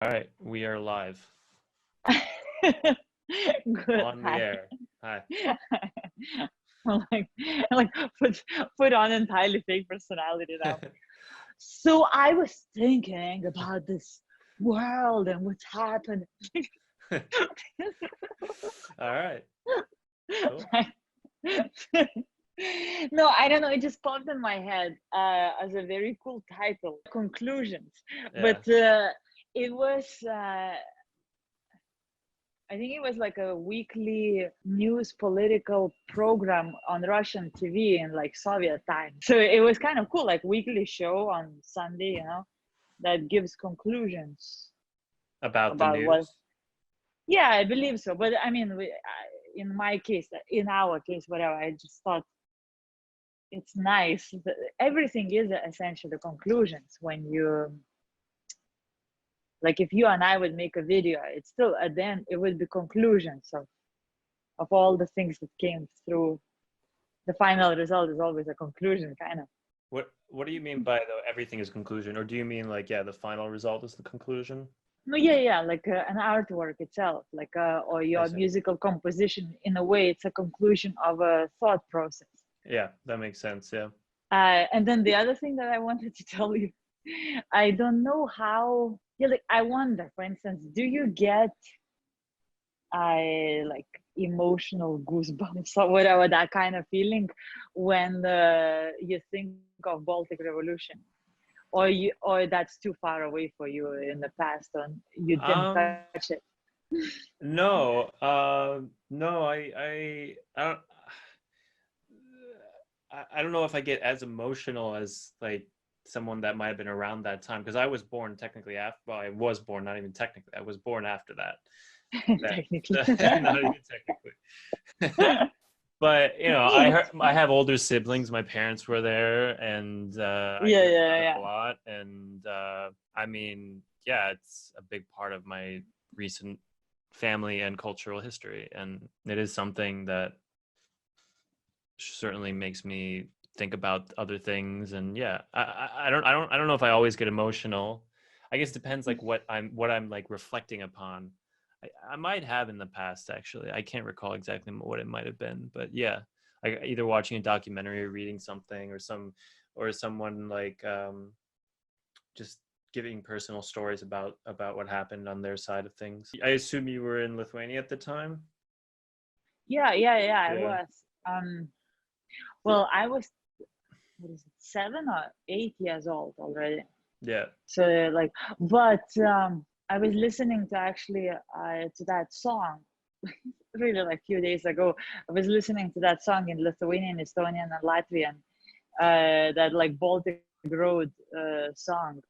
All right, we are live Good. on the Hi. air. Hi. like, like put on entirely fake personality now. So I was thinking about this world and what's happened. All right. Cool. No, I don't know. It just popped in my head as a very cool title, Conclusions. Yeah. But it was I think it was like a weekly news political program on Russian TV in like Soviet times. So it was kind of cool, like weekly show on Sunday, that gives conclusions About the about what. news. Yeah, I believe so. But I mean, in my case, in our case, whatever, I just thought it's nice. Everything is essentially conclusions when you. Like if you and I would make a video, it's still at the end, it would be conclusions of all the things that came through. The final result is always a conclusion, kind of. What do you mean by though everything is conclusion, or do you mean like the final result is the conclusion? No, yeah, like an artwork itself, like or I your see. musical composition. In a way, it's a conclusion of a thought process. Yeah, that makes sense. Yeah. And then the other thing that I wanted to tell you, I don't know how. Yeah, like I wonder, for instance, do you get like emotional goosebumps or whatever, that kind of feeling when you think of Baltic Revolution, or that's too far away for you in the past and you didn't Um. touch it? No. No. I don't. I don't know if I get as emotional as like someone that might have been around that time, because I was born technically after. Well, I was born, not even technically. I was born after that. Technically. Not even technically. But I have older siblings. My parents were there, and I Yeah, hear yeah, about it yeah. a lot. And I mean, yeah, it's a big part of my recent family and cultural history, and it is something that certainly makes me think about other things. And yeah, I don't know if I always get emotional. I guess it depends like what I'm like reflecting upon. I might have in the past, actually. I can't recall exactly what it might have been, but yeah, like either watching a documentary or reading something, or someone like just giving personal stories about what happened on their side of things. I assume you were in Lithuania at the time. Yeah, I Yeah. was. Well, I was, what is it, 7 or 8 years old already. Yeah. So like, but I was listening to actually to that song really like a few days ago. I was listening to that song in Lithuanian, Estonian, and Latvian. That like Baltic Road song.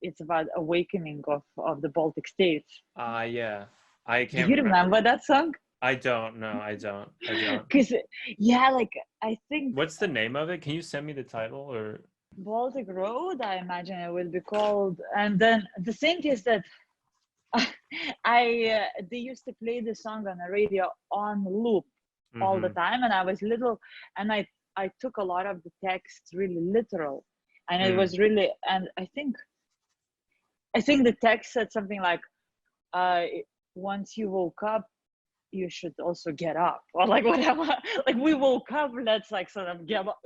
It's about awakening of the Baltic states. Yeah. I Do can't you remember. remember that song? I don't know. I don't. Because yeah, like I think What's the name of it? Can you send me the title or? Baltic Road, I imagine it will be called. And then the thing is that they used to play the song on the radio on loop all the Mm-hmm. time, and I was little, and I took a lot of the text really literal, and it Mm. was really, and I think the text said something like, uh, once you woke up, you should also get up, or like whatever. Like we woke up, let's like sort of get up,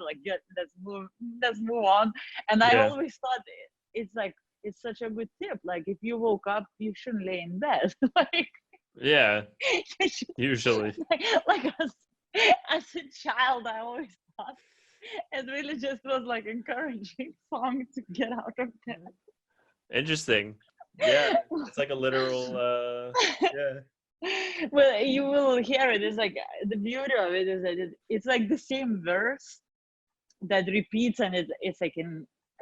like let's move on. And I Yeah. always thought it's like it's such a good tip. Like if you woke up, you shouldn't lay in bed. Like Yeah. you should, Usually. like as a child, I always thought it really just was like encouraging song to get out of bed. Interesting. Yeah. It's like a literal. Yeah. Well, you will hear it. It's like the beauty of it is that it's like the same verse that repeats, and it's like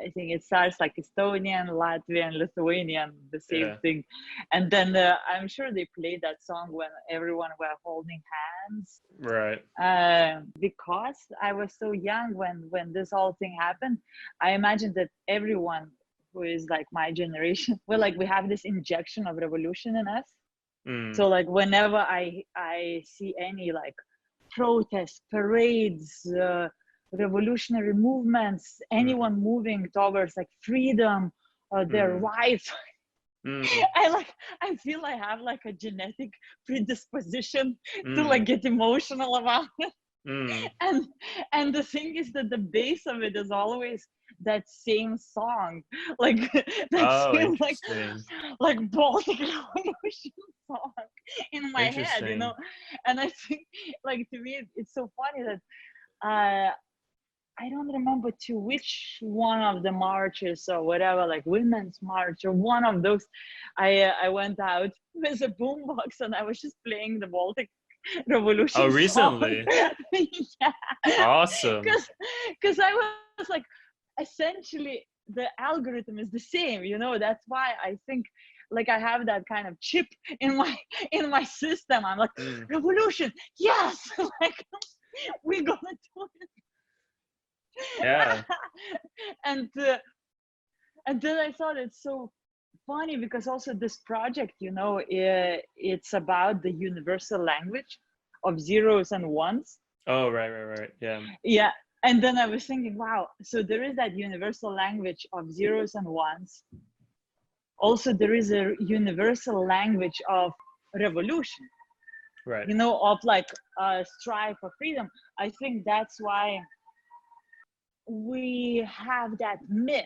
I think it starts like Estonian, Latvian, Lithuanian, the same Yeah. thing. And then I'm sure they played that song when everyone were holding hands. Right. Because I was so young when this whole thing happened, I imagine that everyone who is like my generation, well, like we have this injection of revolution in us. Mm. So like whenever I see any like protests, parades, revolutionary movements, Mm. anyone moving towards like freedom their rights. Mm. I feel I have like a genetic predisposition to Mm. like get emotional about it. Mm. And the thing is that the base of it is always that same song, like that Oh, same interesting. like Baltic Revolution song in my head, you know. Interesting. And I think like to me it's so funny that uh I don't remember to which one of the marches or whatever, like women's march or one of those. I went out with a boombox and I was just playing the Baltic Oh, Revolution song. recently. Yeah, Awesome. because I was like, essentially the algorithm is the same, you know. That's why I think like I have that kind of chip in my system. I'm like, Mm. revolution, yes, like we're gonna do it. Yeah. and and then I thought it's so funny because also this project, you know, it's about the universal language of zeros and ones. Oh, right. Yeah. Yeah. And then I was thinking, wow, so there is that universal language of zeros and ones. Also, there is a universal language of revolution, Right. you know, of like strive for freedom. I think that's why we have that myth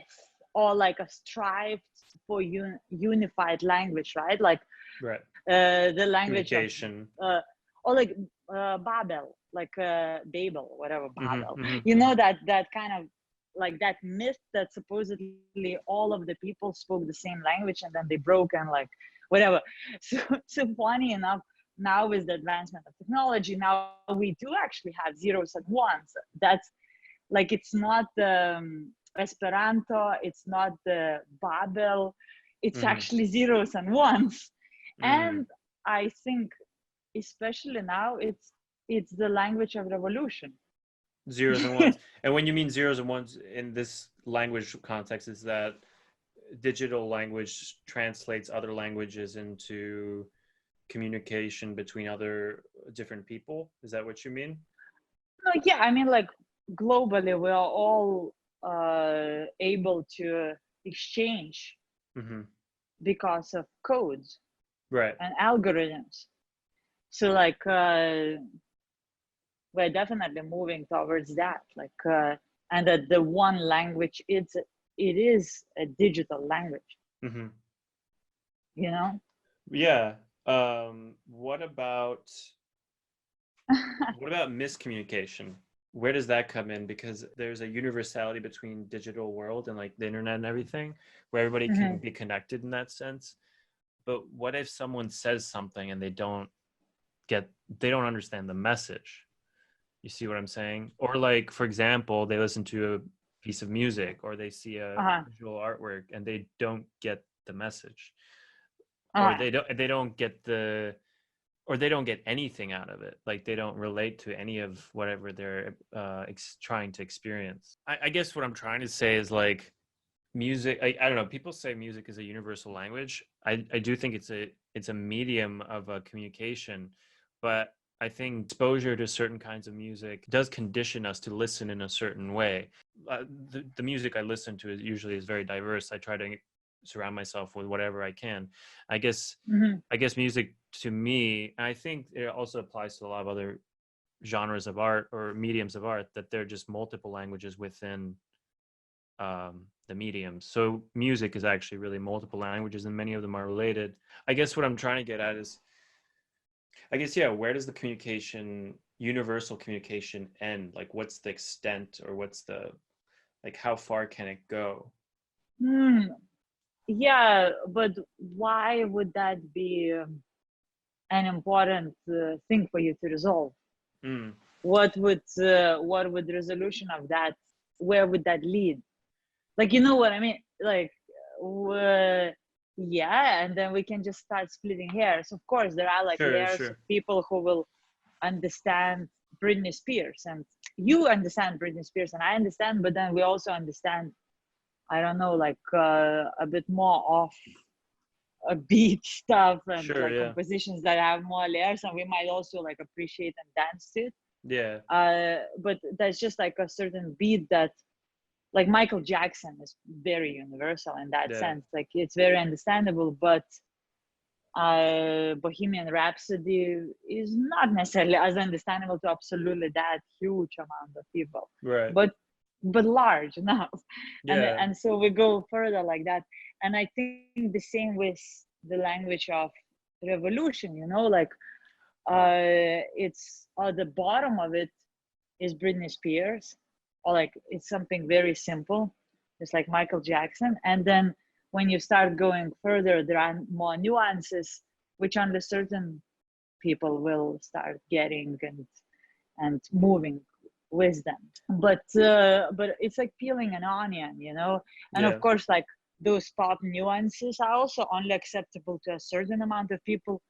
or like a strive for unified language, right? Like Right. the language of Communication. or like Babel, like Babel, whatever, Babel. You Mm-hmm. know, that kind of like that myth that supposedly all of the people spoke the same language and then they broke and like whatever. So funny enough, now with the advancement of technology, now we do actually have zeros and ones. That's like it's not Esperanto, it's not the Babel, it's Mm-hmm. actually zeros and ones. Mm. And I think especially now it's the language of revolution. Zeros and ones. And when you mean zeros and ones in this language context, is that digital language translates other languages into communication between other different people? Is that what you mean? No, yeah, I mean like globally we are all able to exchange Mm-hmm. because of codes Right. and algorithms. So like we're definitely moving towards that, like and that the one language it is a digital language, Mm-hmm. you know. Yeah. What about miscommunication? Where does that come in? Because there's a universality between digital world and like the internet and everything, where everybody can Mm-hmm. be connected in that sense. But what if someone says something and they don't understand the message? You see what I'm saying? Or like, for example, they listen to a piece of music or they see a Uh-huh. visual artwork and they don't get the message, or Uh-huh. they don't get they don't get anything out of it. Like they don't relate to any of whatever they're trying to experience. I guess what I'm trying to say is like music. I don't know. People say music is a universal language. I do think it's a medium of communication, but I think exposure to certain kinds of music does condition us to listen in a certain way. The music I listen to is very diverse. I try to surround myself with whatever I can. I guess Mm-hmm. I guess music to me, and I think it also applies to a lot of other genres of art or mediums of art, that they're just multiple languages within the medium. So music is actually really multiple languages, and many of them are related. I guess what I'm trying to get at is, I guess, yeah, where does the universal communication end? Like, what's the extent, or like, how far can it go? Hmm. Yeah, but why would that be an important thing for you to resolve? Mm, What would the resolution of that? Where would that lead? Like, you know what I mean? Like, yeah, and then we can just start splitting hairs. Of course, there are like layers of sure. people who will understand Britney Spears, and you understand Britney Spears, and I understand, but then we also understand, I don't know, like a bit more of a beat stuff and Sure, like yeah. compositions that have more layers, and we might also like appreciate and dance to it. Yeah. But there's just like a certain beat that like Michael Jackson is very universal in that Yeah. sense. Like it's very understandable, but Bohemian Rhapsody is not necessarily as understandable to absolutely that huge amount of people, Right. but large enough. Yeah. And so we go further like that. And I think the same with the language of revolution, you know, like it's at the bottom of it is Britney Spears, or like it's something very simple, it's like Michael Jackson. And then when you start going further, there are more nuances, which only certain people will start getting and moving with them. But it's like peeling an onion, you know. And of Yeah. course, like those pop nuances are also only acceptable to a certain amount of people.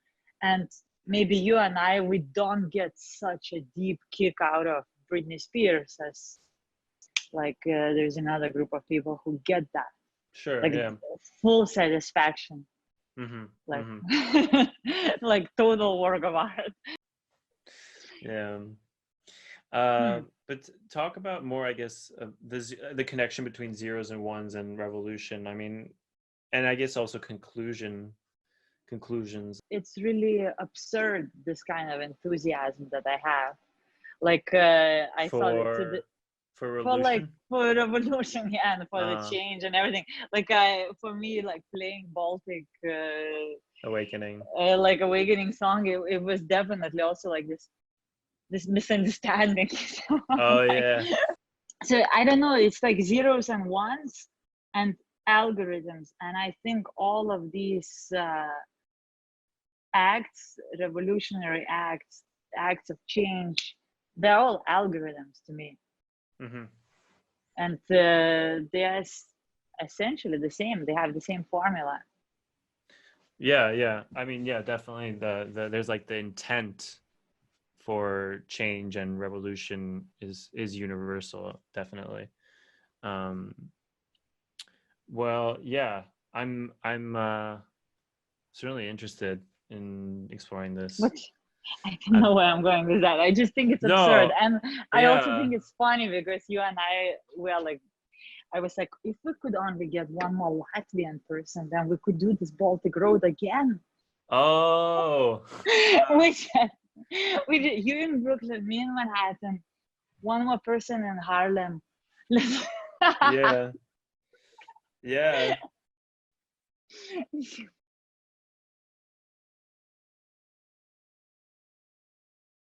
And maybe you and I, we don't get such a deep kick out of Britney Spears as like there's another group of people who get that, Sure. like Yeah. full satisfaction, Mm-hmm. like Mm-hmm. like total work of art. Yeah. Hmm. But talk about more, I guess, the connection between zeros and ones and revolution. I mean, and I guess also conclusions It's really absurd, this kind of enthusiasm that I have. Like I thought it to the for for like revolution. for revolution, yeah, and for the Uh, change and everything. Like I, for me, like playing Baltic, Awakening. like Awakening song, it was definitely also like this misunderstanding. Oh Like, yeah. so I don't know. It's like zeros and ones and algorithms, and I think all of these acts, revolutionary acts, acts of change, they're all algorithms to me. Mm-hmm. And they are essentially the same. They have the same formula. Yeah, yeah. I mean, yeah, definitely. There's like the intent for change and revolution is universal, definitely. Um, well, yeah, I'm certainly interested in exploring this. But I don't I'm know where I'm going with that. I just think it's absurd. no, And I also yeah. think it's funny because you and I were like, I was like, if we could only get one more Latvian person, then we could do this Baltic Road again. Oh, Which we did, you in Brooklyn, me in Manhattan, one more person in Harlem. yeah, yeah.